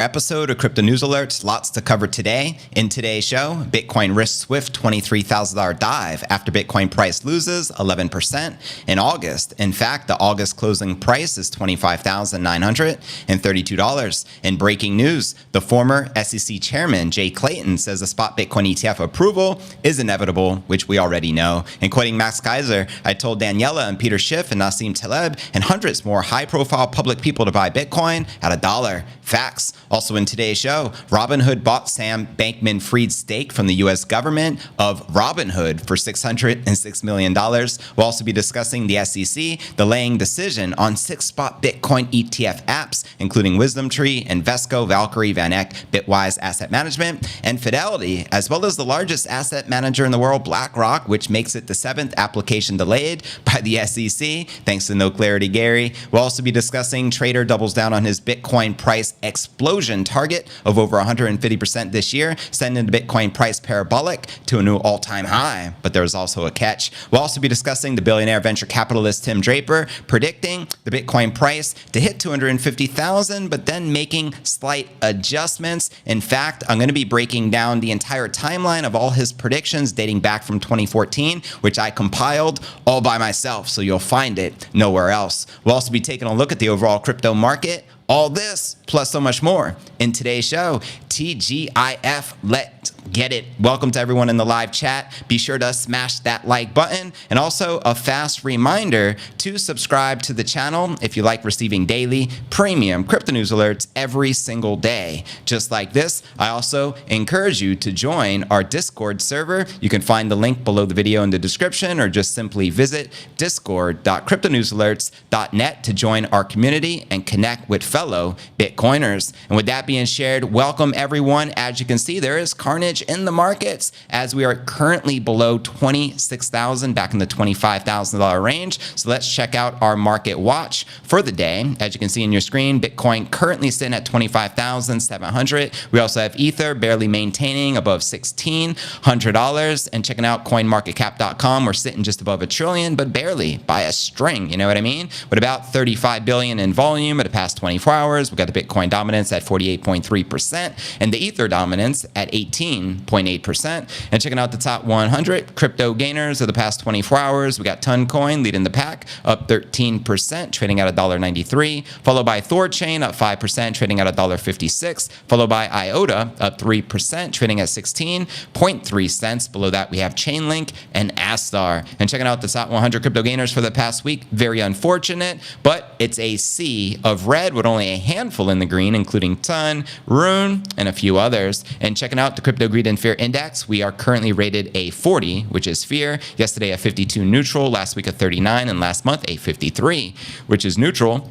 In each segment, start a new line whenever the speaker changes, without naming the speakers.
Episode of Crypto News Alerts. Lots to cover today. In today's show, Bitcoin risks swift $23,000 dive after Bitcoin price loses 11% in August. In fact, the August closing price is $25,932. In breaking news, the former SEC chairman Jay Clayton says a spot Bitcoin ETF approval is inevitable, which we already know. And quoting Max Kaiser, I told Daniela and Peter Schiff and Nassim Taleb and hundreds more high-profile public people to buy Bitcoin at $1. Facts. Also in today's show, Robinhood bought Sam Bankman-Fried's stake from the U.S. government of Robinhood for $606 million. We'll also be discussing the SEC delaying decision on 6 spot Bitcoin ETF apps, including WisdomTree, Invesco, Valkyrie, VanEck, Bitwise Asset Management, and Fidelity, as well as the largest asset manager in the world, BlackRock, which makes it the 7th application delayed by the SEC, thanks to No Clarity Gary. We'll also be discussing Trader doubles down on his Bitcoin price explosion target of over 150% this year, sending the Bitcoin price parabolic to a new all-time high. But there's also a catch. We'll also be discussing the billionaire venture capitalist Tim Draper predicting the Bitcoin price to hit 250,000, but then making slight adjustments. In fact, I'm going to be breaking down the entire timeline of all his predictions dating back from 2014, which I compiled all by myself, so you'll find it nowhere else. We'll also be taking a look at the overall crypto market. All this, plus so much more in today's show. TGIF, let's get it. Welcome to everyone in the live chat. Be sure to smash that like button. And also a fast reminder to subscribe to the channel if you like receiving daily premium crypto news alerts every single day. Just like this, I also encourage you to join our Discord server. You can find the link below the video in the description, or just simply visit discord.cryptonewsalerts.net to join our community and connect with fellow Bitcoiners. And with that being shared, welcome everyone. As you can see, there is carnage in the markets as we are currently below 26,000, back in the $25,000 range. So let's check out our market watch for the day. As you can see on your screen, Bitcoin currently sitting at 25,700. We also have Ether barely maintaining above $1,600. And checking out coinmarketcap.com, we're sitting just above $1 trillion, but barely by a string. You know what I mean? With about 35 billion in volume at the past 24 hours. We've got the Bitcoin dominance at 48.3% and the Ether dominance at 18.8%. And checking out the top 100 crypto gainers of the past 24 hours, we got Toncoin leading the pack, up 13%, trading at $1.93, followed by Thorchain up 5%, trading at $1.56, followed by IOTA up 3%, trading at 16.3 cents. Below that, we have Chainlink and Astar. And checking out the top 100 crypto gainers for the past week, very unfortunate, but it's a sea of red with only a handful in the green, including Ton, Rune, and a few others. And checking out the Crypto Greed and Fear Index, we are currently rated a 40, which is fear. Yesterday a 52 neutral, last week a 39, and last month a 53, which is neutral.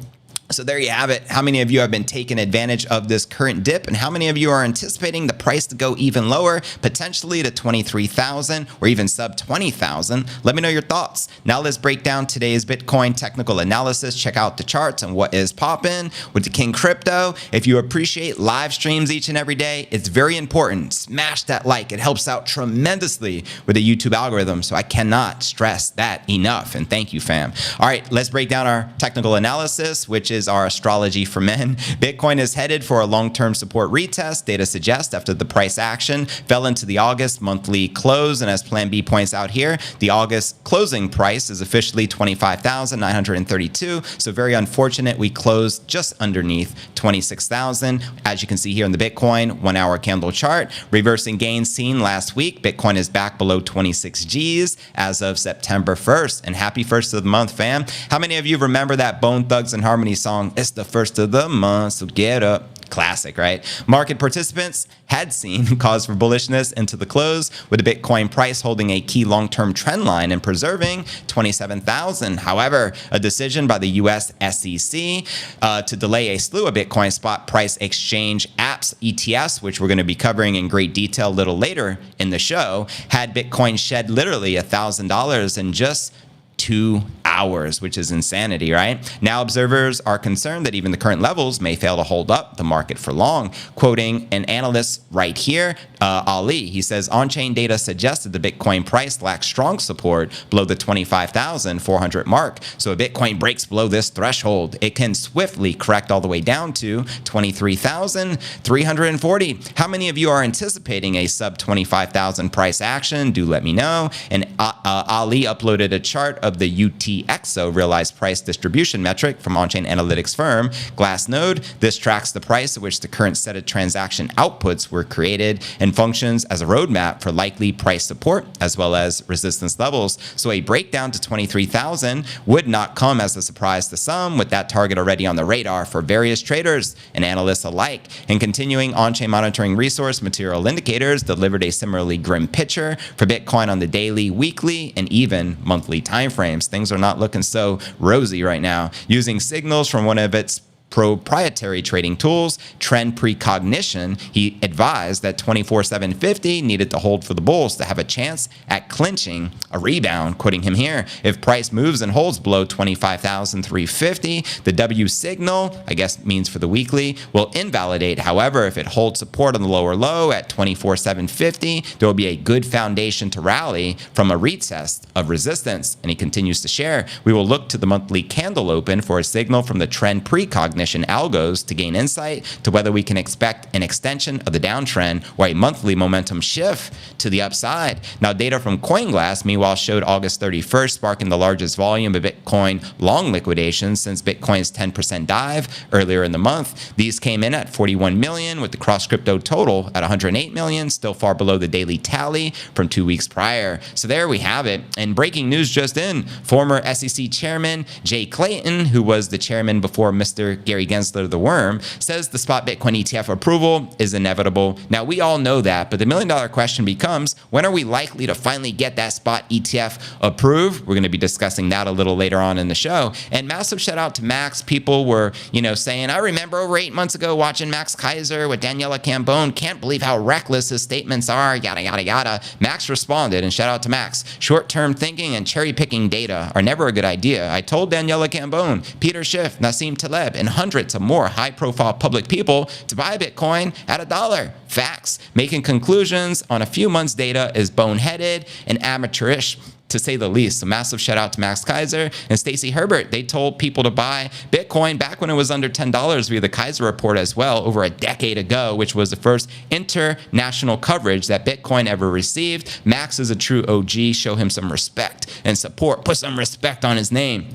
So there you have it. How many of you have been taking advantage of this current dip, and how many of you are anticipating the price to go even lower, potentially to 23,000 or even sub 20,000? Let me know your thoughts. Now let's break down today's Bitcoin technical analysis. Check out the charts and what is popping with the King Crypto. If you appreciate live streams each and every day, it's very important. Smash that like. It helps out tremendously with the YouTube algorithm. So I cannot stress that enough. And thank you, fam. All right, let's break down our technical analysis, which is our astrology for men. Bitcoin is headed for a long-term support retest. Data suggests after the price action fell into the August monthly close. And as Plan B points out here, the August closing price is officially 25,932. So very unfortunate we closed just underneath 26,000. As you can see here in the Bitcoin 1-hour candle chart, reversing gains seen last week. Bitcoin is back below 26 G's as of September 1st. And happy first of the month, fam. How many of you remember that Bone Thugs and Harmony song? It's the first of the month, so get up. Classic, right? Market participants had seen cause for bullishness into the close, with the Bitcoin price holding a key long-term trend line and preserving 27,000. However, a decision by the U.S. SEC to delay a slew of Bitcoin spot price exchange apps, ETFs, which we're going to be covering in great detail a little later in the show, had Bitcoin shed literally $1,000 in just 2 hours, which is insanity, right? Now observers are concerned that even the current levels may fail to hold up the market for long. Quoting an analyst right here, Ali, he says, on-chain data suggested the Bitcoin price lacks strong support below the 25,400 mark. So if Bitcoin breaks below this threshold, it can swiftly correct all the way down to 23,340. How many of you are anticipating a sub 25,000 price action? Do let me know. And Ali uploaded a chart of the UTXO realized price distribution metric from on-chain analytics firm Glassnode. This tracks the price at which the current set of transaction outputs were created and functions as a roadmap for likely price support as well as resistance levels. So a breakdown to 23,000 would not come as a surprise to some, with that target already on the radar for various traders and analysts alike. And continuing, on-chain monitoring resource Material Indicators delivered a similarly grim picture for Bitcoin on the daily, weekly, and even monthly timeframes. Things are not looking so rosy right now. Using signals from one of its proprietary trading tools, Trend Precognition, he advised that 24,750 needed to hold for the bulls to have a chance at clinching a rebound. Quoting him here, if price moves and holds below 25,350, the W signal, I guess means for the weekly, will invalidate. However, if it holds support on the lower low at 24,750, there will be a good foundation to rally from a retest of resistance. And he continues to share, we will look to the monthly candle open for a signal from the Trend Precognition algos to gain insight to whether we can expect an extension of the downtrend or a monthly momentum shift to the upside. Now, data from CoinGlass, meanwhile, showed August 31st sparking the largest volume of Bitcoin long liquidations since Bitcoin's 10% dive earlier in the month. These came in at 41 million, with the cross-crypto total at 108 million, still far below the daily tally from 2 weeks prior. So there we have it. And breaking news just in, former SEC Chairman Jay Clayton, who was the chairman before Mr. Gary Gensler, the worm, says the spot Bitcoin ETF approval is inevitable. Now, we all know that, but the million-dollar question becomes, when are we likely to finally get that spot ETF approved? We're going to be discussing that a little later on in the show. And massive shout out to Max. People were, saying, I remember over 8 months ago watching Max Kaiser with Daniela Cambone. Can't believe how reckless his statements are, yada, yada, yada. Max responded, and shout out to Max. Short-term thinking and cherry-picking data are never a good idea. I told Daniela Cambone, Peter Schiff, Nassim Taleb, and hundreds of more high-profile public people to buy Bitcoin at $1. Facts. Making conclusions on a few months' data is boneheaded and amateurish, to say the least. So massive shout out to Max Kaiser and Stacey Herbert. They told people to buy Bitcoin back when it was under $10 via the Kaiser report as well, over a decade ago, which was the first international coverage that Bitcoin ever received. Max is a true OG. Show him some respect and support. Put some respect on his name.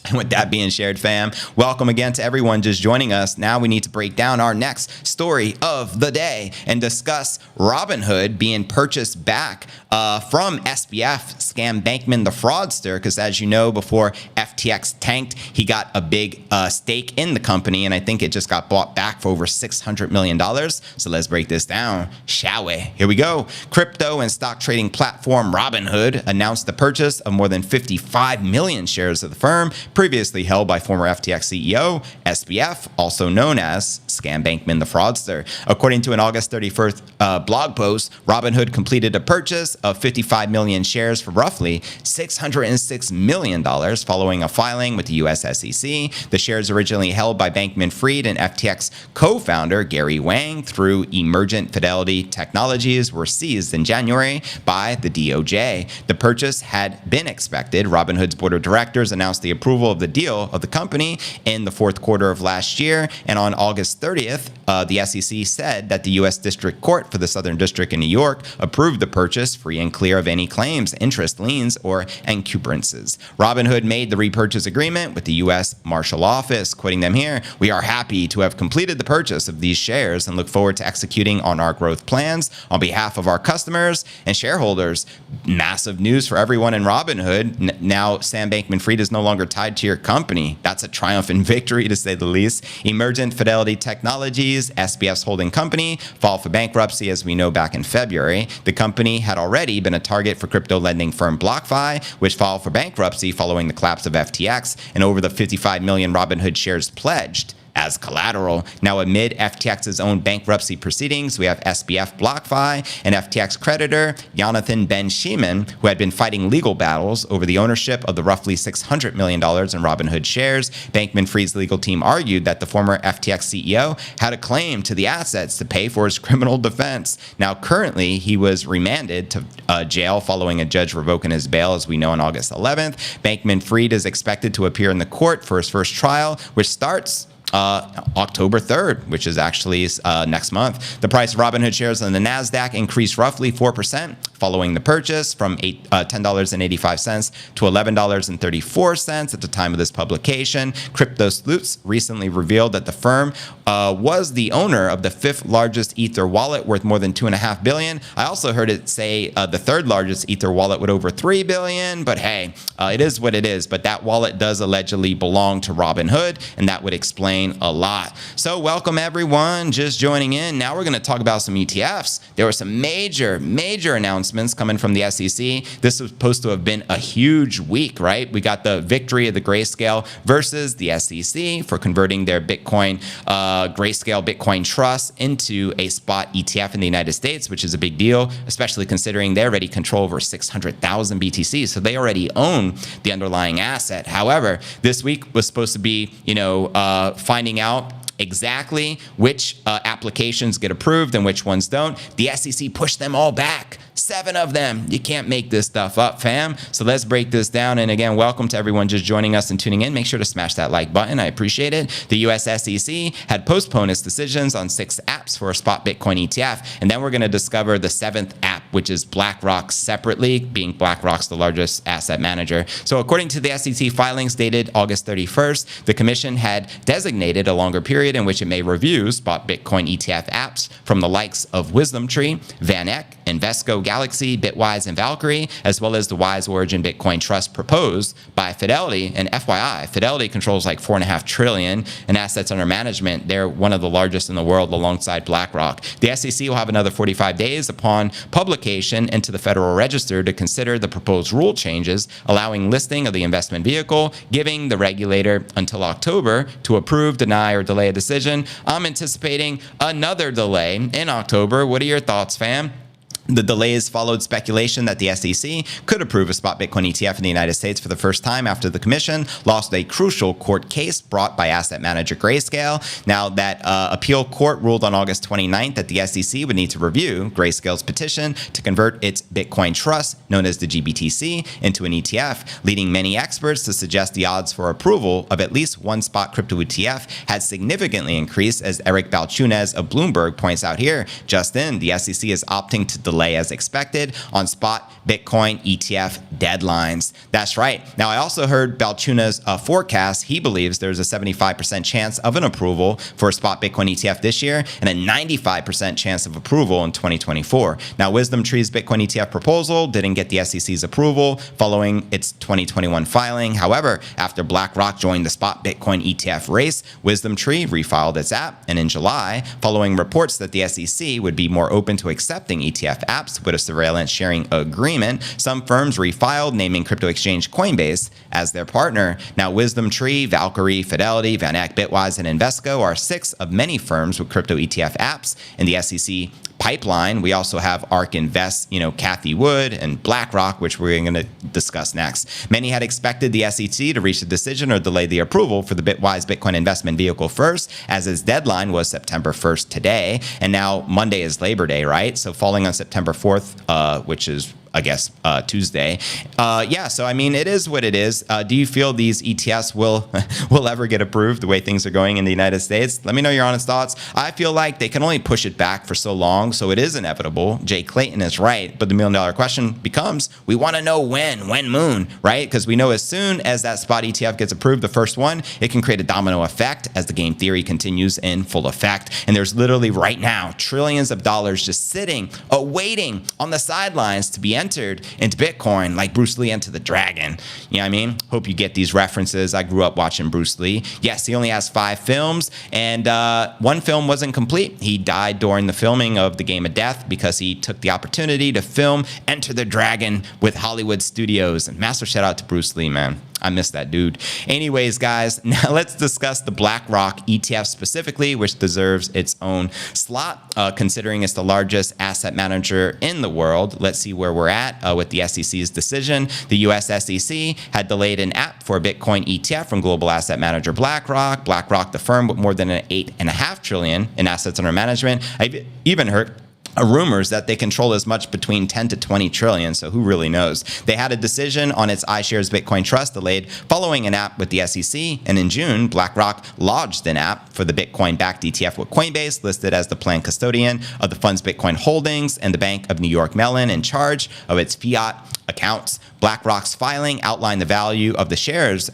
And with that being shared, fam, welcome again to everyone just joining us. Now we need to break down our next story of the day and discuss Robinhood being purchased back from SBF, Scam Bankman the fraudster, because as you know, before FTX tanked, he got a big stake in the company, and I think it just got bought back for over $600 million. So let's break this down, shall we? Here we go. Crypto and stock trading platform Robinhood announced the purchase of more than 55 million shares of the firm, previously held by former FTX CEO, SBF, also known as Scam Bankman the fraudster. According to an August 31st blog post, Robinhood completed a purchase of 55 million shares for roughly $606 million following a filing with the US SEC. The shares originally held by Bankman-Fried and FTX co-founder Gary Wang through Emergent Fidelity Technologies were seized in January by the DOJ. The purchase had been expected. Robinhood's board of directors announced the approval of the deal of the company in the fourth quarter of last year, and on August 30th, the SEC said that the U.S. District Court for the Southern District in New York approved the purchase free and clear of any claims, interest, liens, or encumbrances. Robinhood made the repurchase agreement with the U.S. Marshal Office. Quoting them here, we are happy to have completed the purchase of these shares and look forward to executing on our growth plans on behalf of our customers and shareholders. Massive news for everyone in Robinhood. Now, Sam Bankman-Fried is no longer tied to your company. That's a triumphant victory, to say the least. Emergent Fidelity Technologies, SBF's holding company, filed for bankruptcy, as we know, back in February. The company had already been a target for crypto lending firm BlockFi, which filed for bankruptcy following the collapse of FTX, and over the 55 million Robinhood shares pledged as collateral. Now, amid FTX's own bankruptcy proceedings, we have SBF BlockFi and FTX creditor Jonathan Ben Shimon, who had been fighting legal battles over the ownership of the roughly $600 million in Robinhood shares. Bankman-Fried's legal team argued that the former FTX CEO had a claim to the assets to pay for his criminal defense. Now, currently, he was remanded to jail following a judge revoking his bail, as we know, on August 11th. Bankman-Fried is expected to appear in the court for his first trial, which starts October 3rd, which is actually next month. The price of Robinhood shares on the NASDAQ increased roughly 4% following the purchase from $10.85 to $11.34 at the time of this publication. Crypto Sleuths recently revealed that the firm was the owner of the 5th largest Ether wallet worth more than $2.5 billion. I also heard it say the 3rd largest Ether wallet with over $3 billion, but hey, it is what it is. But that wallet does allegedly belong to Robinhood, and that would explain a lot. So welcome everyone just joining in. Now we're going to talk about some ETFs. There were some major announcements coming from the SEC. This was supposed to have been a huge week, right? We got the victory of the Grayscale versus the SEC for converting their Bitcoin Grayscale Bitcoin Trust into a spot ETF in the United States, which is a big deal, especially considering they already control over 600,000 BTC. So they already own the underlying asset. However, this week was supposed to be, finding out exactly which applications get approved and which ones don't. The SEC pushed them all back. 7 of them. You can't make this stuff up, fam. So let's break this down. And again, welcome to everyone just joining us and tuning in. Make sure to smash that like button. I appreciate it. The US SEC had postponed its decisions on 6 apps for a spot Bitcoin ETF. And then we're going to discover the 7th app, which is BlackRock separately, being BlackRock's the largest asset manager. So according to the SEC filings dated August 31st, the commission had designated a longer period in which it may review spot Bitcoin ETF apps from the likes of WisdomTree, VanEck, Invesco Galaxy, Bitwise, and Valkyrie, as well as the Wise Origin Bitcoin Trust proposed by Fidelity. And FYI, Fidelity controls like $4.5 trillion in assets under management. They're one of the largest in the world alongside BlackRock. The SEC will have another 45 days upon publication into the Federal Register to consider the proposed rule changes, allowing listing of the investment vehicle, giving the regulator until October to approve, deny, or delay a decision. I'm anticipating another delay in October. What are your thoughts, fam? The delays followed speculation that the SEC could approve a spot Bitcoin ETF in the United States for the first time after the commission lost a crucial court case brought by asset manager Grayscale. Now, that appeal court ruled on August 29th that the SEC would need to review Grayscale's petition to convert its Bitcoin trust, known as the GBTC, into an ETF, leading many experts to suggest the odds for approval of at least one spot crypto ETF had significantly increased, as Eric Balchunas of Bloomberg points out here. Just in, the SEC is opting to delay as expected on spot Bitcoin ETF deadlines. That's right. Now, I also heard Balchuna's forecast. He believes there's a 75% chance of an approval for a spot Bitcoin ETF this year and a 95% chance of approval in 2024. Now, WisdomTree's Bitcoin ETF proposal didn't get the SEC's approval following its 2021 filing. However, after BlackRock joined the spot Bitcoin ETF race, WisdomTree refiled its app. And in July, following reports that the SEC would be more open to accepting ETF apps with a surveillance sharing agreement, some firms refiled, naming crypto exchange Coinbase as their partner. Now, WisdomTree, Valkyrie, Fidelity, VanEck, Bitwise, and Invesco are 6 of many firms with crypto ETF apps in the SEC pipeline. We also have ARK Invest, Cathie Wood, and BlackRock, which we're going to discuss next. Many had expected the SEC to reach a decision or delay the approval for the Bitwise Bitcoin investment vehicle first, as its deadline was September 1st today. And now Monday is Labor Day, right? So falling on September 4th, which is Tuesday. So I mean, it is what it is. Do you feel these ETFs will ever get approved the way things are going in the United States? Let me know your honest thoughts. I feel like they can only push it back for so long, so it is inevitable. Jay Clayton is right, but the $1 million question becomes, we want to know when moon, right? Because we know as soon as that spot ETF gets approved, the first one, it can create a domino effect as the game theory continues in full effect. And there's literally right now trillions of dollars just sitting, awaiting on the sidelines to be entered into Bitcoin, like Bruce Lee into the dragon. You know what I mean? Hope you get these references. I grew up watching Bruce Lee. Yes, he only has 5 films, and one film wasn't complete. He died during the filming of The Game of Death because he took the opportunity to film Enter the Dragon with Hollywood Studios. And massive shout out to Bruce Lee, man. I miss that dude. Anyways, guys, now let's discuss the BlackRock ETF specifically, which deserves its own slot, considering it's the largest asset manager in the world. Let's see where we're at with the SEC's decision. The US SEC had delayed an app for a Bitcoin ETF from global asset manager BlackRock. BlackRock, the firm with more than an $8.5 trillion in assets under management. I've even heard rumors that they control as much between 10 to 20 trillion, so who really knows? They had a decision on its iShares Bitcoin Trust delayed following an app with the SEC, and in June, BlackRock lodged an app for the Bitcoin-backed ETF with Coinbase, listed as the planned custodian of the fund's Bitcoin holdings and the Bank of New York Mellon in charge of its fiat accounts. BlackRock's filing outlined the value of the shares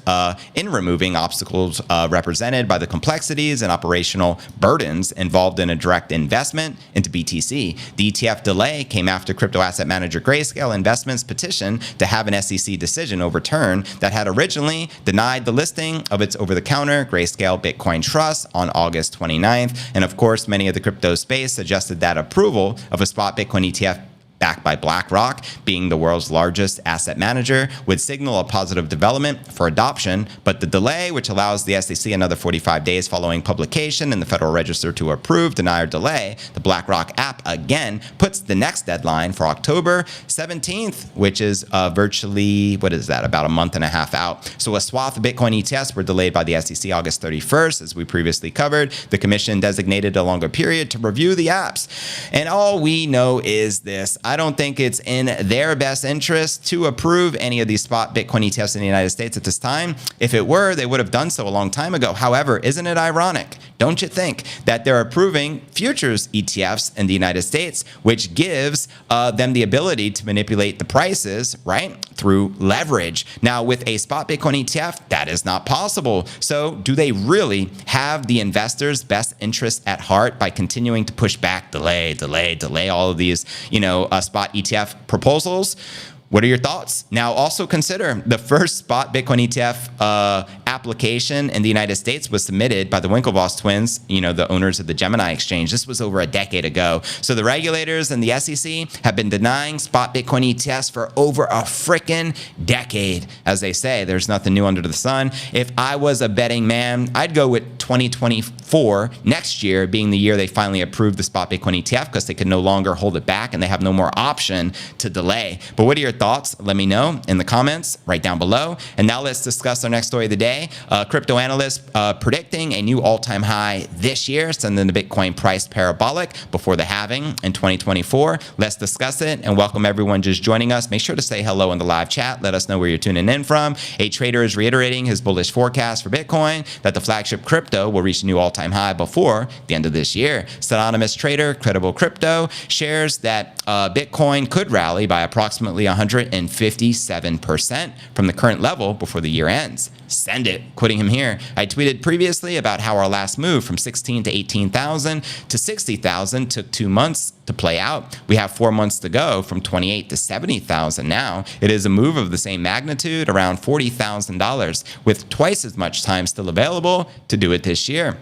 in removing obstacles represented by the complexities and operational burdens involved in a direct investment into BTC. The ETF delay came after crypto asset manager Grayscale Investments petition to have an SEC decision overturned that had originally denied the listing of its over-the-counter Grayscale Bitcoin Trust on August 29th. And of course, many of the crypto space suggested that approval of a spot Bitcoin ETF backed by BlackRock, being the world's largest asset manager, would signal a positive development for adoption, but the delay, which allows the SEC another 45 days following publication in the Federal Register to approve, deny, or delay the BlackRock app again, puts the next deadline for October 17th, which is virtually, about a month and a half out. So a swath of Bitcoin ETFs were delayed by the SEC August 31st, as we previously covered. The commission designated a longer period to review the apps. And all we know is this: I don't think it's in their best interest to approve any of these spot Bitcoin ETFs in the United States at this time. If it were, they would have done so a long time ago. However, isn't it ironic, don't you think, that they're approving futures ETFs in the United States, which gives them the ability to manipulate the prices, right, through leverage? Now, with a spot Bitcoin ETF, that is not possible. So do they really have the investors' best interest at heart by continuing to push back, delay all of these, spot ETF proposals? What are your thoughts? Now, also consider the first spot Bitcoin ETF application in the United States was submitted by the Winklevoss twins, the owners of the Gemini exchange. This was over a decade ago. So the regulators and the SEC have been denying spot Bitcoin ETFs for over a frickin' decade. As they say, there's nothing new under the sun. If I was a betting man, I'd go with 2024, next year being the year they finally approved the spot Bitcoin ETF, because they can no longer hold it back and they have no more option to delay. But what are your thoughts? Let me know in the comments right down below. And now let's discuss our next story of the day. Crypto analysts predicting a new all-time high this year, sending the Bitcoin price parabolic before the halving in 2024. Let's discuss it and welcome everyone just joining us. Make sure to say hello in the live chat. Let us know where you're tuning in from. A trader is reiterating his bullish forecast for Bitcoin that the flagship crypto will reach a new all-time high before the end of this year. Anonymous trader, Credible Crypto, shares that Bitcoin could rally by approximately 157% from the current level before the year ends. Send it. Quoting him here, I tweeted previously about how our last move from 16 to 18,000 to 60,000 took 2 months to play out. We have 4 months to go from 28 to 70,000 now. It is a move of the same magnitude, around $40,000, with twice as much time still available to do it this year.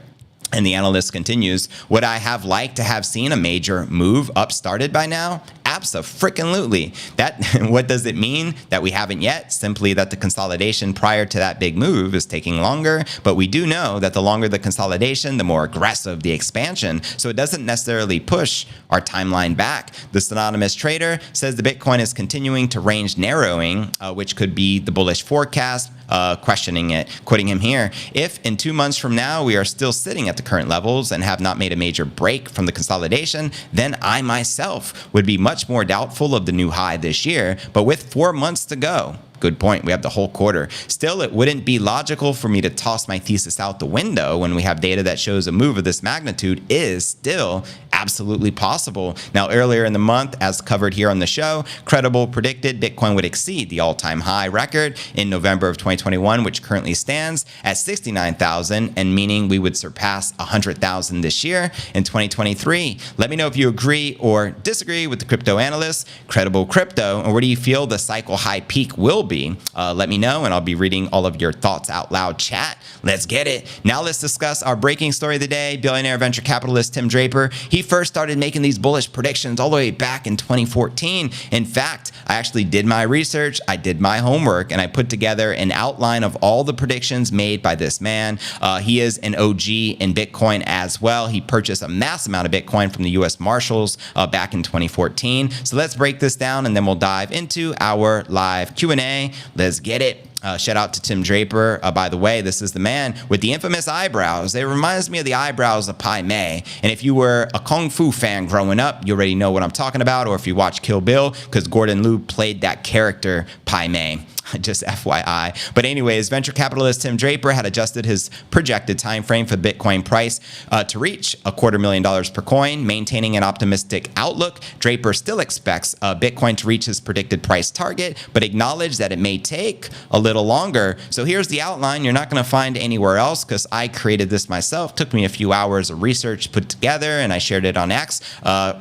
And the analyst continues, would I have liked to have seen a major move up started by now? Abso-frickin-lutely. What does it mean? That we haven't yet? Simply that the consolidation prior to that big move is taking longer. But we do know that the longer the consolidation, the more aggressive the expansion. So it doesn't necessarily push our timeline back. This anonymous trader says the Bitcoin is continuing to range narrowing, which could be the bullish forecast, questioning it. Quoting him here, if in 2 months from now we are still sitting at the current levels and have not made a major break from the consolidation, then I myself would be much more doubtful of the new high this year. But with 4 months to go, good point, we have the whole quarter. Still, it wouldn't be logical for me to toss my thesis out the window when we have data that shows a move of this magnitude is still absolutely possible. Now, earlier in the month, as covered here on the show, Credible predicted Bitcoin would exceed the all-time high record in November of 2021, which currently stands at 69,000, and meaning we would surpass 100,000 this year in 2023. Let me know if you agree or disagree with the crypto analyst, Credible Crypto, and where do you feel the cycle high peak will be? Let me know, and I'll be reading all of your thoughts out loud. Chat, let's get it. Now let's discuss our breaking story of the day. Billionaire venture capitalist Tim Draper, he first started making these bullish predictions all the way back in 2014. In fact, I actually did my research, I did my homework, and I put together an outline of all the predictions made by this man. He is an OG in Bitcoin as well. He purchased a mass amount of Bitcoin from the U.S. Marshals back in 2014. So let's break this down, and then we'll dive into our live Q&A. Let's get it. Shout out to Tim Draper. By the way, this is the man with the infamous eyebrows. It reminds me of the eyebrows of Pai Mei. And if you were a Kung Fu fan growing up, you already know what I'm talking about. Or if you watch Kill Bill, because Gordon Liu played that character, Pai Mei. Just FYI. But anyways, venture capitalist Tim Draper had adjusted his projected time frame for the Bitcoin price to reach $250,000 per coin, maintaining an optimistic outlook. Draper still expects Bitcoin to reach his predicted price target, but acknowledged that it may take a little longer. So here's the outline. You're not going to find anywhere else because I created this myself. Took me a few hours of research put together, and I shared it on X,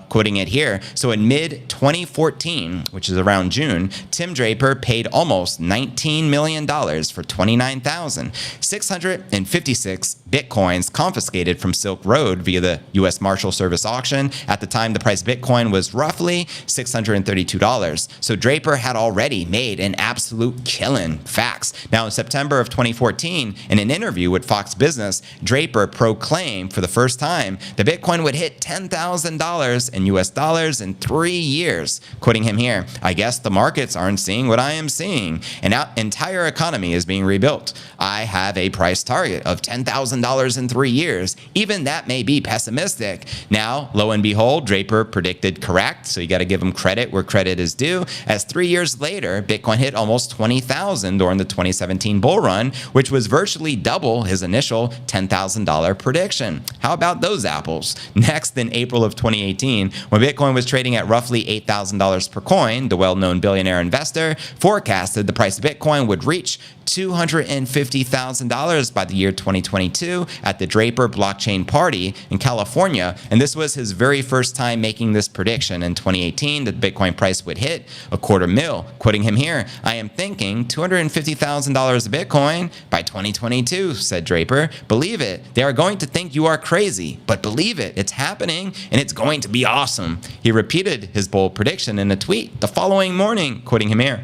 quoting it here. So in mid-2014, which is around June, Tim Draper paid almost $19 million for 29,656 Bitcoins confiscated from Silk Road via the U.S. Marshal Service auction. At the time, the price of Bitcoin was roughly $632. So Draper had already made an absolute killing. Facts. Now, in September of 2014, in an interview with Fox Business, Draper proclaimed for the first time that Bitcoin would hit $10,000 in U.S. dollars in 3 years. Quoting him here, "I guess the markets aren't seeing what I am seeing. An entire economy is being rebuilt. I have a price target of $10,000 in 3 years. Even that may be pessimistic." Now, lo and behold, Draper predicted correct. So you got to give him credit where credit is due. As 3 years later, Bitcoin hit almost 20,000 during the 2017 bull run, which was virtually double his initial $10,000 prediction. How about those apples? Next, in April of 2018, when Bitcoin was trading at roughly $8,000 per coin, the well-known billionaire investor forecasted the price of Bitcoin would reach $250,000 by the year 2022 at the Draper Blockchain Party in California. And this was his very first time making this prediction. In 2018, the Bitcoin price would hit $250,000. Quoting him here, "I am thinking $250,000 of Bitcoin by 2022, said Draper. "Believe it. They are going to think you are crazy, but believe it. It's happening, and it's going to be awesome." He repeated his bold prediction in a tweet the following morning, quoting him here.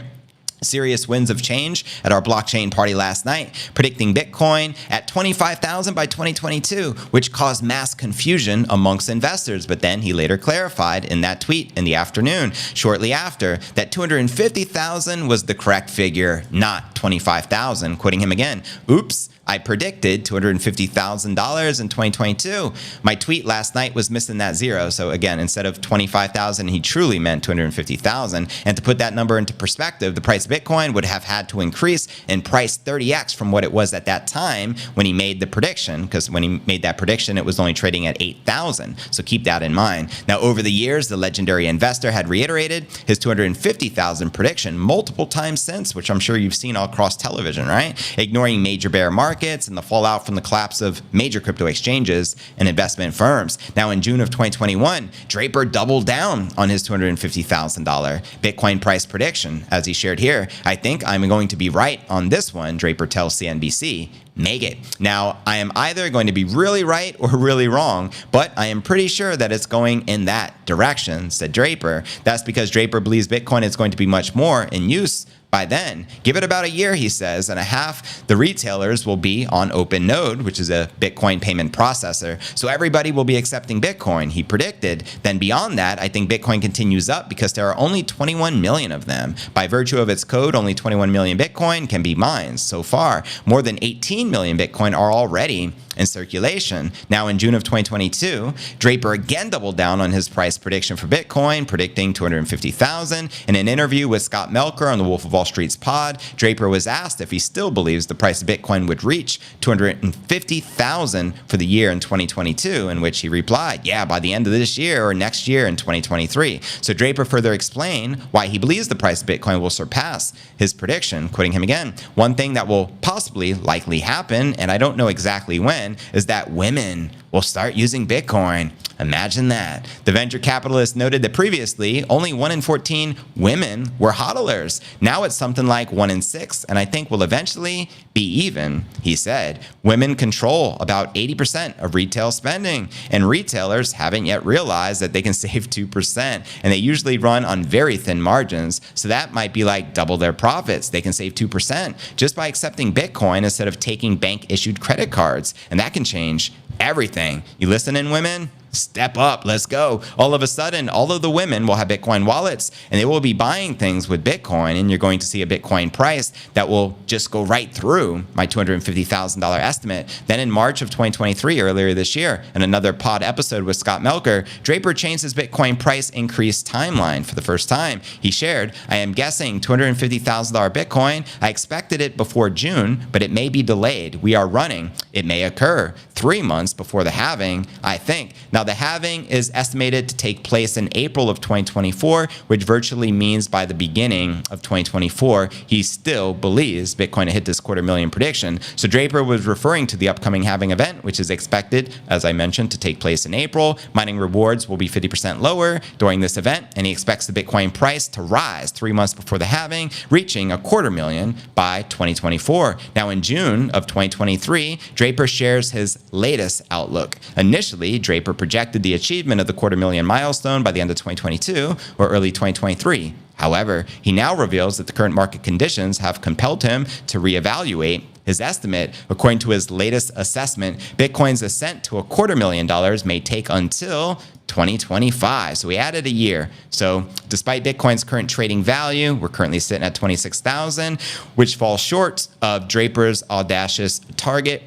"Serious winds of change at our blockchain party last night, predicting Bitcoin at 25,000 by 2022, which caused mass confusion amongst investors." But then he later clarified in that tweet in the afternoon, shortly after, that 250,000 was the correct figure, not 25,000. Quoting him again, "Oops. I predicted $250,000 in 2022. My tweet last night was missing that zero." So again, instead of 25,000, he truly meant 250,000. And to put that number into perspective, the price of Bitcoin would have had to increase in price 30x from what it was at that time when he made the prediction, because when he made that prediction, it was only trading at 8,000. So keep that in mind. Now, over the years, the legendary investor had reiterated his 250,000 prediction multiple times since, which I'm sure you've seen all across television, right? Ignoring major bear markets and the fallout from the collapse of major crypto exchanges and investment firms. Now, in June of 2021, Draper doubled down on his $250,000 Bitcoin price prediction. As he shared here, "I think I'm going to be right on this one," Draper tells CNBC. "Make it." Now, I am either going to be really right or really wrong, but I am pretty sure that it's going in that direction, said Draper. That's because Draper believes Bitcoin is going to be much more in use by then. Give it about a year, he says, and a half, the retailers will be on OpenNode, which is a Bitcoin payment processor. So everybody will be accepting Bitcoin, he predicted. Then beyond that, I think Bitcoin continues up because there are only 21 million of them. By virtue of its code, only 21 million Bitcoin can be mined. So far, more than 18 million Bitcoin are already in circulation. Now, in June of 2022, Draper again doubled down on his price prediction for Bitcoin, predicting 250,000. In an interview with Scott Melker on the Wolf of Wall Street's pod, Draper was asked if he still believes the price of Bitcoin would reach 250,000 for the year in 2022, in which he replied, "Yeah, by the end of this year or next year in 2023. So Draper further explained why he believes the price of Bitcoin will surpass his prediction, quoting him again, "One thing that will possibly likely happen, and I don't know exactly when, is that women will start using Bitcoin. Imagine that. The venture capitalist noted that previously only 1 in 14 women were hodlers. Now it's something like 1 in 6, and I think will eventually be even. He said, women control about 80% of retail spending, and retailers haven't yet realized that they can save 2%, and they usually run on very thin margins, so that might be like double their profits. They can save 2% just by accepting Bitcoin instead of taking bank-issued credit cards, and that can change everything. You listening, women? Step up. Let's go. All of a sudden, all of the women will have Bitcoin wallets and they will be buying things with Bitcoin, and you're going to see a Bitcoin price that will just go right through my $250,000 estimate. Then in March of 2023, earlier this year, in another pod episode with Scott Melker, Draper changed his Bitcoin price increase timeline for the first time. He shared, I am guessing $250,000 Bitcoin. I expected it before June, but it may be delayed. We are running. It may occur 3 months before the halving, I think. Now, the halving is estimated to take place in April of 2024, which virtually means by the beginning of 2024, he still believes Bitcoin hit this $250,000 prediction. So Draper was referring to the upcoming halving event, which is expected, as I mentioned, to take place in April. Mining rewards will be 50% lower during this event, and he expects the Bitcoin price to rise 3 months before the halving, reaching $250,000 by 2024. Now, in June of 2023, Draper shares his latest outlook. Initially, Draper projected the achievement of the $250,000 milestone by the end of 2022 or early 2023. However, he now reveals that the current market conditions have compelled him to reevaluate his estimate. According to his latest assessment, Bitcoin's ascent to $250,000 may take until 2025. So we added a year. So despite Bitcoin's current trading value, we're currently sitting at 26,000, which falls short of Draper's audacious target,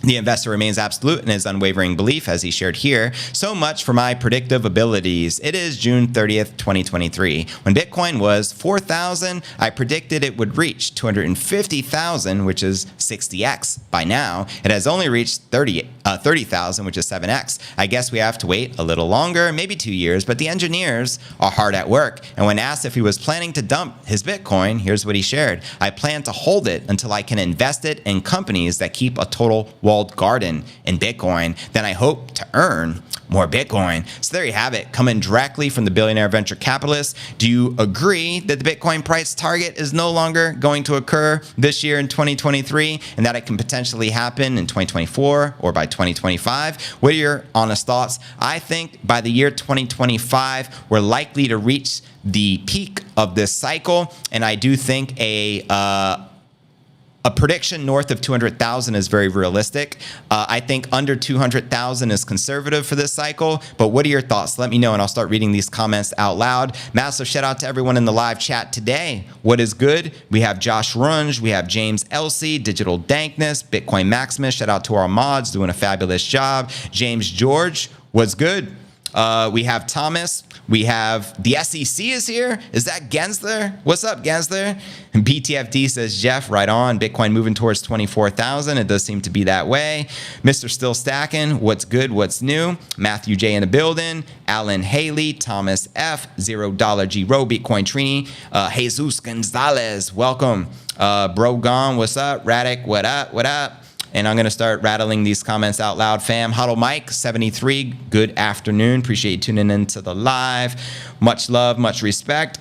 the investor remains absolute in his unwavering belief, as he shared here. So much for my predictive abilities. It is June 30th, 2023. When Bitcoin was 4,000, I predicted it would reach 250,000, which is 60x. By now, it has only reached 30,000, which is 7x. I guess we have to wait a little longer, maybe 2 years, but the engineers are hard at work. And when asked if he was planning to dump his Bitcoin, here's what he shared. I plan to hold it until I can invest it in companies that keep a total walled garden in Bitcoin. Then I hope to earn more Bitcoin. So there you have it, coming directly from the billionaire venture capitalist. Do you agree that the Bitcoin price target is no longer going to occur this year in 2023 and that it can potentially happen in 2024 or by 2025? What are your honest thoughts? I think by the year 2025, we're likely to reach the peak of this cycle, and I do think a prediction north of 200,000 is very realistic. I think under 200,000 is conservative for this cycle. But what are your thoughts? Let me know, and I'll start reading these comments out loud. Massive shout out to everyone in the live chat today. What is good? We have Josh Runge, we have James Elsie, Digital Dankness, Bitcoin Maximus. Shout out to our mods doing a fabulous job. James George, what's good? We have Thomas. We have the SEC is here. Is that Gensler? What's up, Gensler? And BTFD says, Jeff, right on. Bitcoin moving towards 24,000. It does seem to be that way. Mr. Still Stacking. What's good? What's new? Matthew J in the building. Alan Haley. Thomas F. $0 G Row. Bitcoin Trini. Jesus Gonzalez. Welcome. Bro Gone. What's up? Radic. What up? What up? And I'm going to start rattling these comments out loud, fam. Huddle Mike, 73, good afternoon. Appreciate you tuning into the live. Much love, much respect.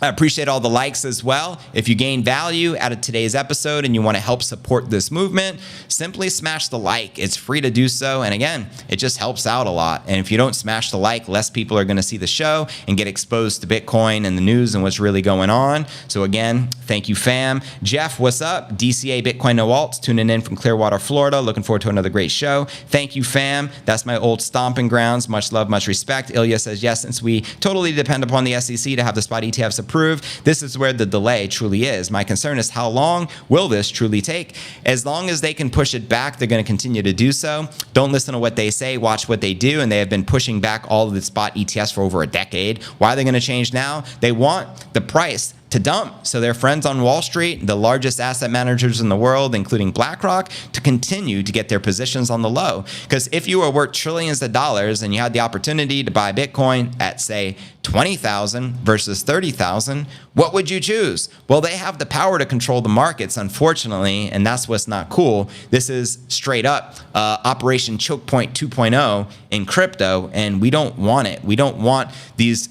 I appreciate all the likes as well. If you gain value out of today's episode and you want to help support this movement, simply smash the like. It's free to do so. And again, it just helps out a lot. And if you don't smash the like, less people are going to see the show and get exposed to Bitcoin and the news and what's really going on. So again, thank you, fam. Jeff, what's up? DCA Bitcoin No Alts, tuning in from Clearwater, Florida. Looking forward to another great show. Thank you, fam. That's my old stomping grounds. Much love, much respect. Ilya says, yes, since we totally depend upon the SEC to have the spot ETFs approved, this is where the delay truly is. My concern is how long will this truly take? As long as they can push it back, they're going to continue to do so. Don't listen to what they say, watch what they do, and they have been pushing back all of the spot ETFs for over a decade. Why are they going to change now? They want the price to dump. So their friends on Wall Street, the largest asset managers in the world, including BlackRock, to continue to get their positions on the low. Because if you were worth trillions of dollars and you had the opportunity to buy Bitcoin at, say, 20,000 versus 30,000, what would you choose? Well, they have the power to control the markets, unfortunately, and that's what's not cool. This is straight up Operation Choke Point 2.0 in crypto, and we don't want it. We don't want these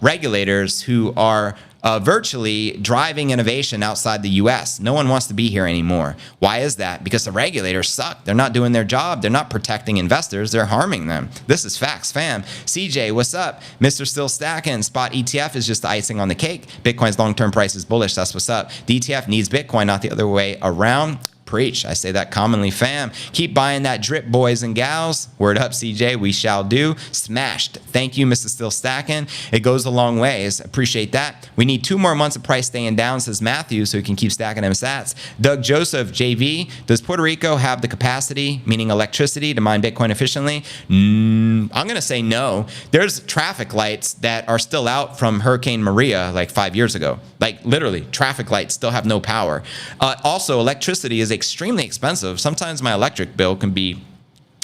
regulators who are virtually driving innovation outside the US. No one wants to be here anymore. Why is that? Because the regulators suck. They're not doing their job. They're not protecting investors. They're harming them. This is facts, fam. CJ, what's up? Mr. Still Stacking. Spot ETF is just the icing on the cake. Bitcoin's long-term price is bullish. That's what's up. The ETF needs Bitcoin, not the other way around. Preach. I say that commonly, fam. Keep buying that drip, boys and gals. Word up, CJ. We shall do. Smashed. Thank you, Mr. Still Stacking. It goes a long ways. Appreciate that. We need 2 more months of price staying down, says Matthew, so we can keep stacking them sats. Doug Joseph, JV. Does Puerto Rico have the capacity, meaning electricity, to mine Bitcoin efficiently? I'm going to say no. There's traffic lights that are still out from Hurricane Maria like 5 years ago. Like literally, traffic lights still have no power. Also, electricity is extremely expensive. Sometimes my electric bill can be,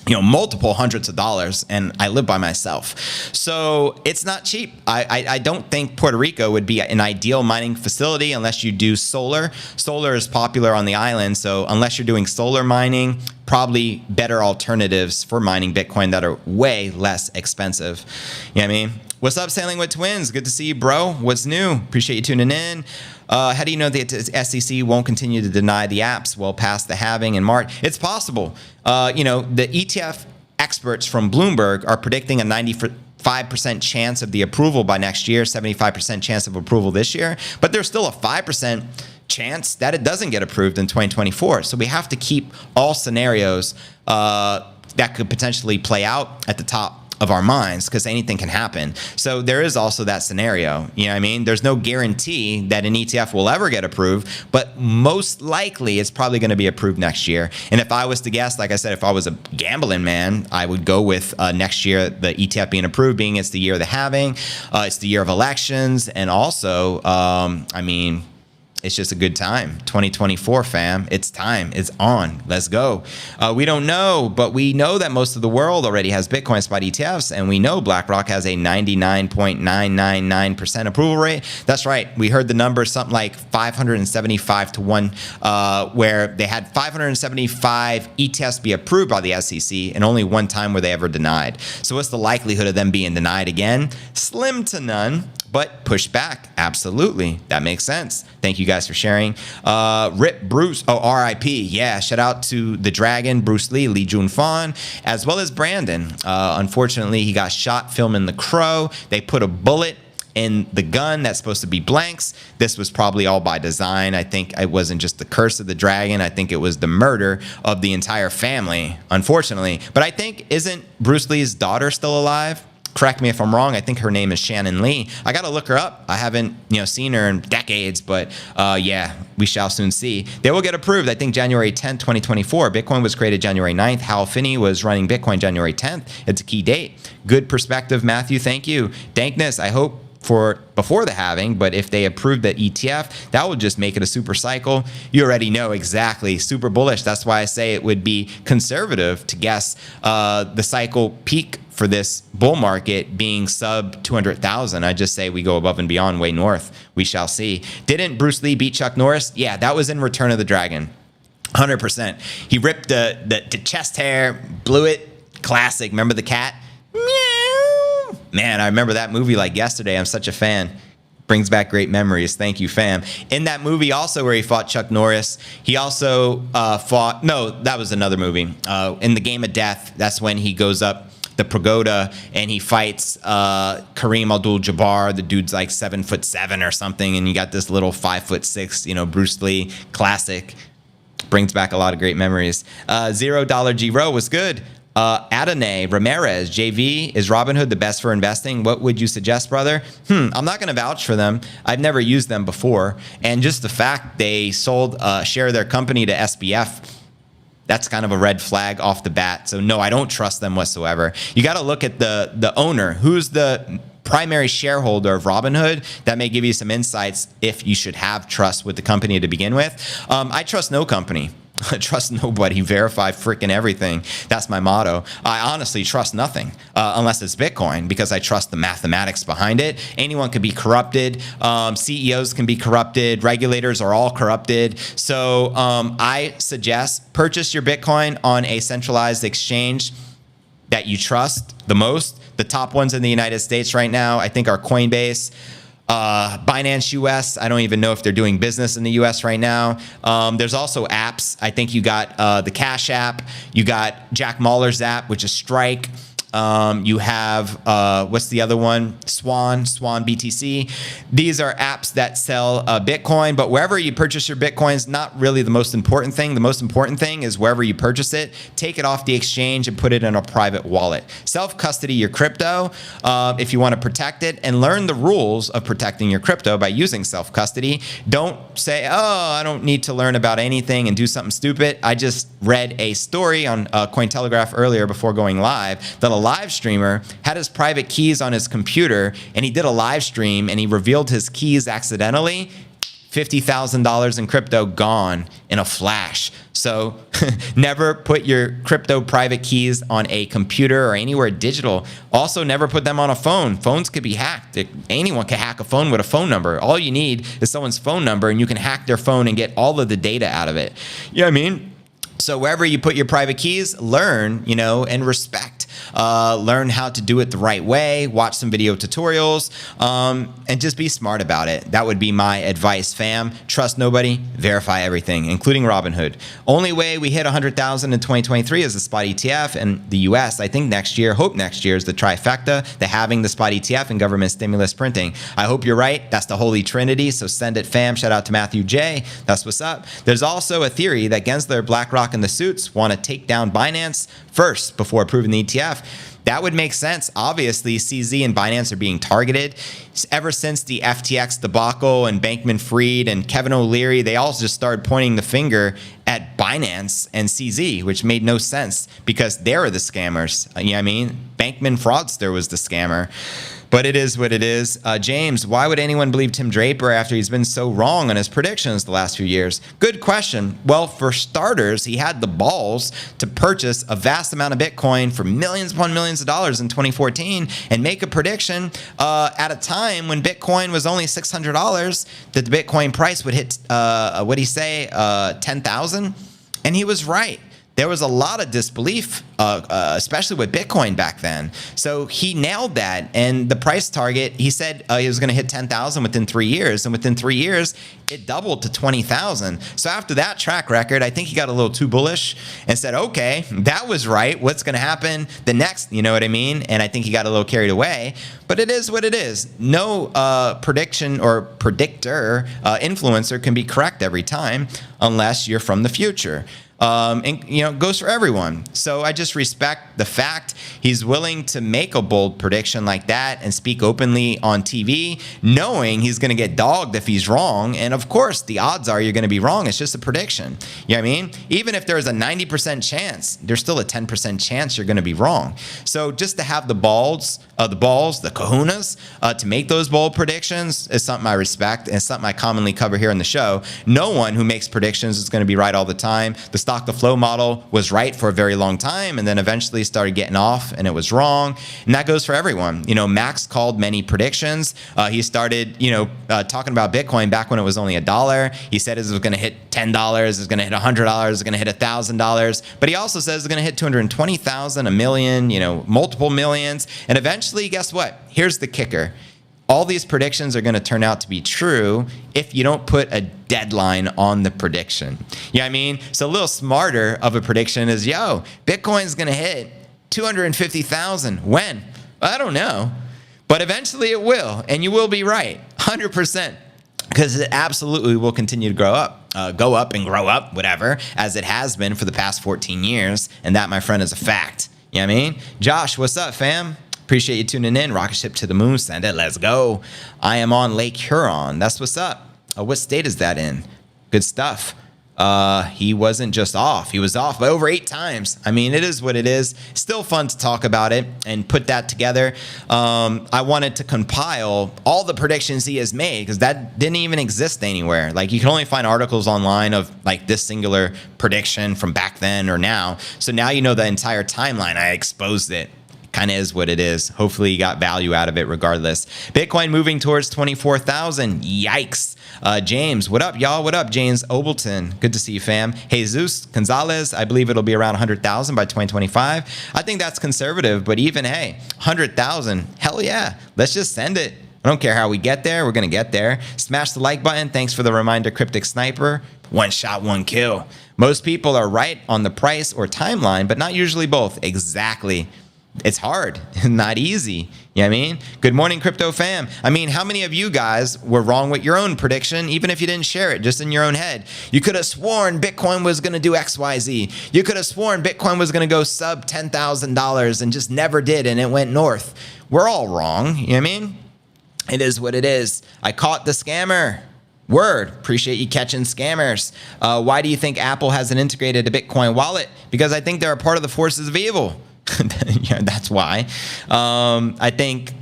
multiple hundreds of dollars, and I live by myself. So it's not cheap. I don't think Puerto Rico would be an ideal mining facility unless you do solar. Solar is popular on the island, so unless you're doing solar mining, probably better alternatives for mining Bitcoin that are way less expensive. You know what I mean? What's up, Sailing with Twins? Good to see you, bro. What's new? Appreciate you tuning in. How do you know the SEC won't continue to deny the apps well past the halving in March? It's possible. The ETF experts from Bloomberg are predicting a 95% chance of the approval by next year, 75% chance of approval this year, but there's still a 5% chance that it doesn't get approved in 2024. So we have to keep all scenarios that could potentially play out at the top of our minds, because anything can happen. So there is also that scenario. You know what I mean? There's no guarantee that an ETF will ever get approved, but most likely it's probably going to be approved next year. And if I was to guess, like I said, if I was a gambling man, I would go with next year, the ETF being approved, being it's the year of the halving, it's the year of elections, and also, it's just a good time. 2024, fam. It's time. It's on. Let's go. We don't know, but we know that most of the world already has Bitcoin spot ETFs, and we know BlackRock has a 99.999% approval rate. That's right. We heard the number, something like 575 to 1, where they had 575 ETFs be approved by the SEC, and only one time were they ever denied. So what's the likelihood of them being denied again? Slim to none. But pushed back, absolutely. That makes sense. Thank you guys for sharing. Rip Bruce, RIP. Yeah, shout out to the Dragon, Bruce Lee, Lee Jun Fan, as well as Brandon. Unfortunately, he got shot filming The Crow. They put a bullet in the gun that's supposed to be blanks. This was probably all by design. I think it wasn't just the curse of the dragon. I think it was the murder of the entire family, unfortunately. But I think, isn't Bruce Lee's daughter still alive? Correct me if I'm wrong. I think her name is Shannon Lee. I got to look her up. I haven't, seen her in decades, but yeah, we shall soon see. They will get approved, I think, January 10th, 2024. Bitcoin was created January 9th. Hal Finney was running Bitcoin January 10th. It's a key date. Good perspective, Matthew. Thank you. Dankness, I hope for before the halving, but if they approve the ETF, that will just make it a super cycle. You already know exactly, super bullish. That's why I say it would be conservative to guess the cycle peak for this bull market being sub 200,000. I just say we go above and beyond, way north. We shall see. Didn't Bruce Lee beat Chuck Norris? Yeah, that was in Return of the Dragon. 100%. He ripped the chest hair, blew it. Classic. Remember the cat? Meow. Man, I remember that movie like yesterday. I'm such a fan. Brings back great memories. Thank you, fam. In that movie also where he fought Chuck Norris, he also fought, no, that was another movie. In the Game of Death, that's when he goes up the pagoda and he fights Kareem Abdul-Jabbar. The dude's like 7'7" or something, and you got this little 5'6", Bruce Lee, classic. Brings back a lot of great memories. $0 G-Row was good. Adonai Ramirez, JV, is Robinhood the best for investing? What would you suggest, brother? I'm not going to vouch for them. I've never used them before. And just the fact they sold a share of their company to SBF, that's kind of a red flag off the bat. So no, I don't trust them whatsoever. You got to look at the owner. Who's the primary shareholder of Robinhood, that may give you some insights if you should have trust with the company to begin with. I trust no company. I trust nobody, verify freaking everything. That's my motto. I honestly trust nothing unless it's Bitcoin, because I trust the mathematics behind it. Anyone can be corrupted. CEOs can be corrupted. Regulators are all corrupted. So I suggest purchase your Bitcoin on a centralized exchange that you trust the most. The top ones in the United States right now, I think, are Coinbase, Binance US. I don't even know if they're doing business in the US right now. There's also apps. I think you got the Cash app. You got Jack Mallers' app, which is Strike. You have, what's the other one? Swan BTC. These are apps that sell Bitcoin, but wherever you purchase your Bitcoin is not really the most important thing. The most important thing is wherever you purchase it, take it off the exchange and put it in a private wallet. Self-custody your crypto if you want to protect it, and learn the rules of protecting your crypto by using self-custody. Don't say, oh, I don't need to learn about anything and do something stupid. I just read a story on Cointelegraph earlier before going live that a live streamer had his private keys on his computer, and he did a live stream and he revealed his keys accidentally. $50,000 in crypto gone in a flash. So never put your crypto private keys on a computer or anywhere digital. Also, never put them on a phone. Phones could be hacked. Anyone can hack a phone with a phone number. All you need is someone's phone number, and you can hack their phone and get all of the data out of it. You know what I mean? So wherever you put your private keys, learn, and respect. Learn how to do it the right way. Watch some video tutorials, and just be smart about it. That would be my advice, fam. Trust nobody. Verify everything, including Robinhood. Only way we hit 100,000 in 2023 is the spot ETF in the U.S. I think next year, hope next year, is the trifecta, the halving, the spot ETF, and government stimulus printing. I hope you're right. That's the holy trinity. So send it, fam. Shout out to Matthew J. That's what's up. There's also a theory that Gensler, BlackRock, and the suits want to take down Binance first before approving the ETF. That would make sense. Obviously, CZ and Binance are being targeted. Ever since the FTX debacle and Bankman-Fried and Kevin O'Leary, they all just started pointing the finger at Binance and CZ, which made no sense because they're the scammers. You know what I mean? Bankman Fraudster was the scammer. But it is what it is. James, why would anyone believe Tim Draper after he's been so wrong on his predictions the last few years? Good question. Well, for starters, he had the balls to purchase a vast amount of Bitcoin for millions upon millions of dollars in 2014 and make a prediction at a time when Bitcoin was only $600 that the Bitcoin price would hit, what'd he say, 10,000? And he was right. There was a lot of disbelief, especially with Bitcoin back then. So he nailed that. And the price target, he said he was going to hit 10,000 within 3 years. And within 3 years, it doubled to 20,000. So after that track record, I think he got a little too bullish and said, okay, that was right. What's going to happen the next? You know what I mean? And I think he got a little carried away. But it is what it is. No prediction or predictor, influencer can be correct every time unless you're from the future. And it goes for everyone. So I just respect the fact he's willing to make a bold prediction like that and speak openly on TV, knowing he's going to get dogged if he's wrong. And of course, the odds are you're going to be wrong. It's just a prediction. You know what I mean? Even if there's a 90% chance, there's still a 10% chance you're going to be wrong. So just to have the kahunas, to make those bold predictions is something I respect, and it's something I commonly cover here on the show. No one who makes predictions is going to be right all the time. The stock to flow model was right for a very long time, and then eventually started getting off, and it was wrong. And that goes for everyone. Max called many predictions. He started, talking about Bitcoin back when it was only $1. He said it was going to hit $10, it was going to hit $100, it was going to hit $1,000. But he also says it's going to hit 220,000, a million, multiple millions. And eventually, guess what? Here's the kicker. All these predictions are going to turn out to be true if you don't put a deadline on the prediction. You know what I mean? So a little smarter of a prediction is, Bitcoin's going to hit 250,000. When? I don't know. But eventually it will, and you will be right, 100%. Because it absolutely will continue to go up and grow up, whatever, as it has been for the past 14 years. And that, my friend, is a fact. You know what I mean? Josh, what's up, fam? Appreciate you tuning in. Rocket ship to the moon. Send it. Let's go. I am on Lake Huron. That's what's up. What state is that in? Good stuff. He wasn't just off. He was off by over 8 times. I mean, it is what it is. Still fun to talk about it and put that together. I wanted to compile all the predictions he has made because that didn't even exist anywhere. Like, you can only find articles online of like this singular prediction from back then or now. So now you know the entire timeline. I exposed it. Kind of is what it is. Hopefully you got value out of it regardless. Bitcoin moving towards 24,000. Yikes. James, what up, y'all? What up, James Obleton? Good to see you, fam. Jesus Gonzalez, I believe it'll be around 100,000 by 2025. I think that's conservative, but even, hey, 100,000, hell yeah. Let's just send it. I don't care how we get there. We're going to get there. Smash the like button. Thanks for the reminder, Cryptic Sniper. One shot, one kill. Most people are right on the price or timeline, but not usually both. Exactly. It's hard, not easy. You know what I mean? Good morning, crypto fam. I mean, how many of you guys were wrong with your own prediction, even if you didn't share it, just in your own head? You could have sworn Bitcoin was going to do X, Y, Z. You could have sworn Bitcoin was going to go sub $10,000 and just never did, and it went north. We're all wrong. You know what I mean? It is what it is. I caught the scammer. Word. Appreciate you catching scammers. Why do you think Apple hasn't integrated a Bitcoin wallet? Because I think they're a part of the forces of evil. Yeah, that's why. I think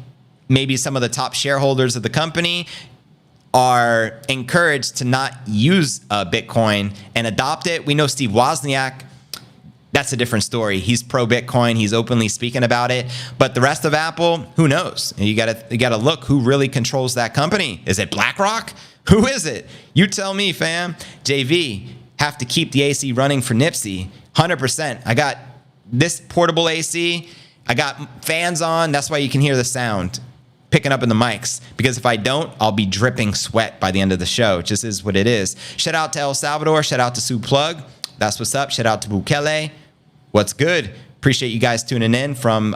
maybe some of the top shareholders of the company are encouraged to not use Bitcoin and adopt it. We know Steve Wozniak. That's a different story. He's pro Bitcoin. He's openly speaking about it. But the rest of Apple, who knows? You gotta look who really controls that company. Is it BlackRock? Who is it? You tell me, fam. JV, have to keep the AC running for Nipsey. 100%. I got this portable AC, I got fans on. That's why you can hear the sound picking up in the mics. Because if I don't, I'll be dripping sweat by the end of the show. It just is what it is. Shout out to El Salvador. Shout out to Sue Plug. That's what's up. Shout out to Bukele. What's good? Appreciate you guys tuning in from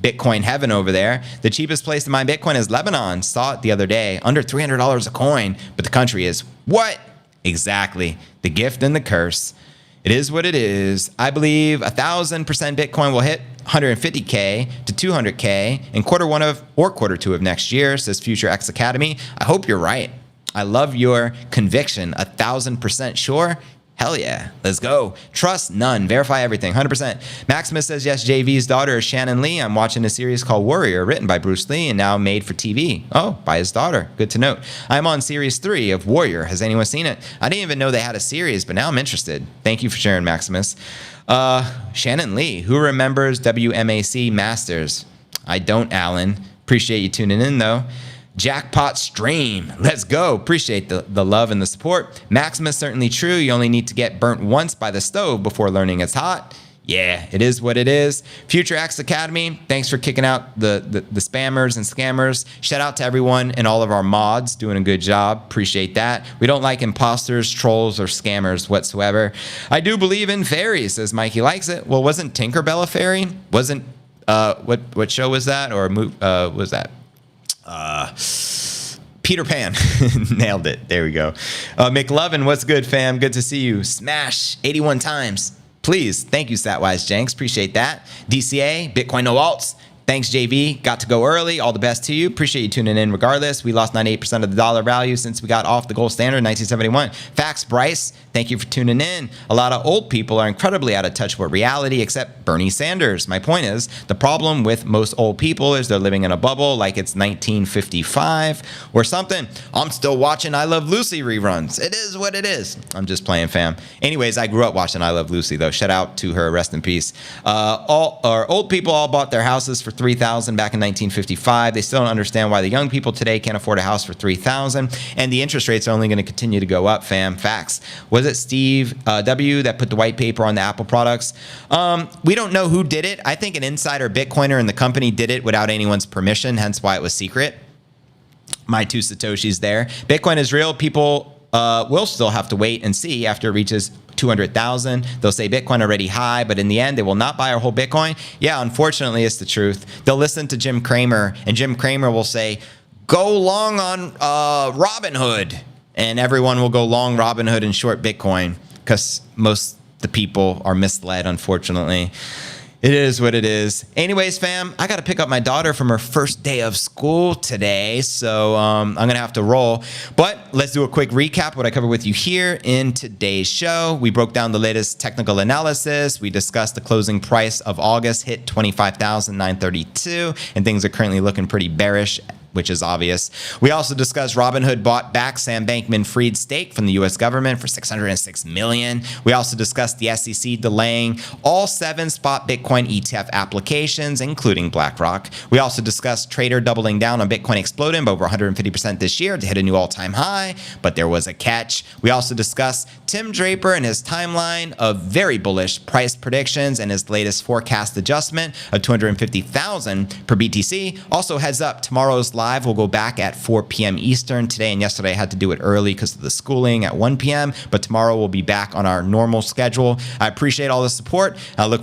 Bitcoin heaven over there. The cheapest place to mine Bitcoin is Lebanon. Saw it the other day. Under $300 a coin. But the country is what? Exactly. The gift and the curse. It is what it is. I believe 1,000% Bitcoin will hit 150K to 200K in quarter 2 of next year, says Future X Academy. I hope you're right. I love your conviction. 1,000% sure. Hell yeah. Let's go. Trust none. Verify everything. 100%. Maximus says, yes, JV's daughter is Shannon Lee. I'm watching a series called Warrior, written by Bruce Lee and now made for TV. Oh, by his daughter. Good to note. I'm on series 3 of Warrior. Has anyone seen it? I didn't even know they had a series, but now I'm interested. Thank you for sharing, Maximus. Shannon Lee. Who remembers WMAC Masters? I don't, Alan. Appreciate you tuning in, though. Jackpot stream. Let's go. Appreciate the love and the support. Maximus, certainly true. You only need to get burnt once by the stove before learning it's hot. Yeah, it is what it is. Future X Academy, thanks for kicking out the spammers and scammers. Shout out to everyone and all of our mods doing a good job. Appreciate that. We don't like imposters, trolls, or scammers whatsoever. I do believe in fairies, says Mikey likes it. Well, wasn't Tinkerbell a fairy? Wasn't, what show was that? Or was that? Peter Pan. Nailed it. There we go. McLovin, what's good, fam? Good to see you. Smash 81 times. Please. Thank you, Statwise Jenks. Appreciate that. DCA, Bitcoin no alts. Thanks, JV. Got to go early. All the best to you. Appreciate you tuning in regardless. We lost 98% of the dollar value since we got off the gold standard in 1971. Facts, Bryce. Thank you for tuning in. A lot of old people are incredibly out of touch with reality, except Bernie Sanders. My point is, the problem with most old people is they're living in a bubble like it's 1955 or something. I'm still watching I Love Lucy reruns. It is what it is. I'm just playing, fam. Anyways, I grew up watching I Love Lucy, though. Shout out to her. Rest in peace. Old people all bought their houses for $3,000 back in 1955. They still don't understand why the young people today can't afford a house for $3,000, and the interest rates are only going to continue to go up, fam. Facts. Was it Steve W. that put the white paper on the Apple products? We don't know who did it. I think an insider Bitcoiner in the company did it without anyone's permission, hence why it was secret. My 2 Satoshis there. Bitcoin is real. People will still have to wait and see after it reaches 200,000. They'll say Bitcoin already high, but in the end, they will not buy our whole Bitcoin. Yeah, unfortunately, it's the truth. They'll listen to Jim Cramer, and Jim Cramer will say, go long on Robinhood. And everyone will go long Robinhood and short Bitcoin because most of the people are misled, unfortunately. It is what it is. Anyways, fam, I got to pick up my daughter from her first day of school today, so I'm going to have to roll. But let's do a quick recap of what I covered with you here in today's show. We broke down the latest technical analysis. We discussed the closing price of August hit 25,932, and things are currently looking pretty bearish, which is obvious. We also discussed Robinhood bought back Sam Bankman-Fried's stake from the U.S. government for $606 million. We also discussed the SEC delaying all 7 spot Bitcoin ETF applications, including BlackRock. We also discussed Trader doubling down on Bitcoin exploding by over 150% this year to hit a new all-time high, but there was a catch. We also discussed Tim Draper and his timeline of very bullish price predictions and his latest forecast adjustment of 250,000 per BTC. Also, heads up, tomorrow's live will go back at 4 p.m. Eastern. Today and yesterday I had to do it early because of the schooling at 1 p.m., but tomorrow we'll be back on our normal schedule. I appreciate all the support. I look forward